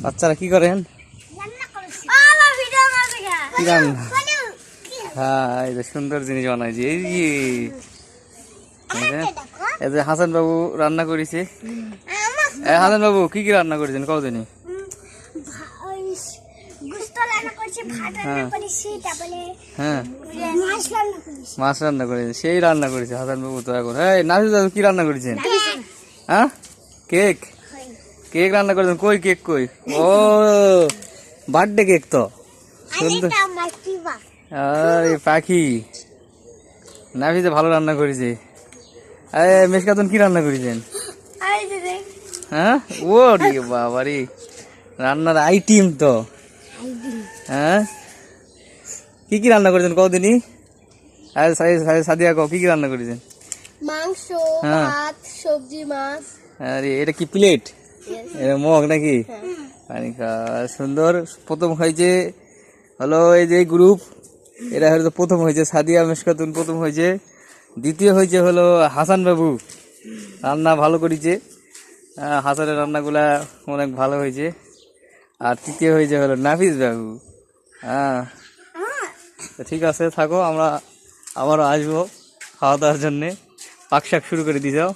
বাচ্চারা কি করেন? কি রান্না? হ্যাঁ, এই যে সুন্দর জিনিস বানাইছি। এই যে হাসান বাবু রান্না করেছে। হাসান বাবু কি কি রান্না করেছেন কদিনই? মাছ রান্না করেছে, সেই রান্না করেছে হাসান বাবু তো এখন। এই নাসির দাদু কি রান্না করেছেন? হ্যাঁ, কেক। কেক রান্না করেছেন? কই কেক কই? ও বার্থডে কেক তো সুন্দর। আরে পাখি নাফিসে ভালো রান্না করেছে। মেশকাতুন কি রান্না করেছেন? হ্যাঁ, ও রে বাবারে, রান্নার আইটেম তো। হ্যাঁ, কি কি রান্না করেছেন কদিনই? সাদিয়া কও কি কি রান্না করেছেন? মাংস, ভাত, সবজি, মাছ। আরে এটা কি প্লেট? এটা মগ নাকি? সুন্দর। প্রথম হয়েছে হলো এই যে গ্রুপ, এরা হয়তো প্রথম হয়েছে। সাদিয়া মেশকাতুন প্রথম হয়েছে। দ্বিতীয় হয়েছে হলো হাসান বাবু, রান্না ভালো করেছে। হাসানের রান্নাগুলা অনেক ভালো হয়েছে। আর তৃতীয় হয়েছে হলো নাফিস বাবু। হ্যাঁ, ঠিক আছে, থাকো, আমরা আবারও আসবো খাওয়া দাওয়ার জন্যে। পাক শাক শুরু করে দিয়ে যাও।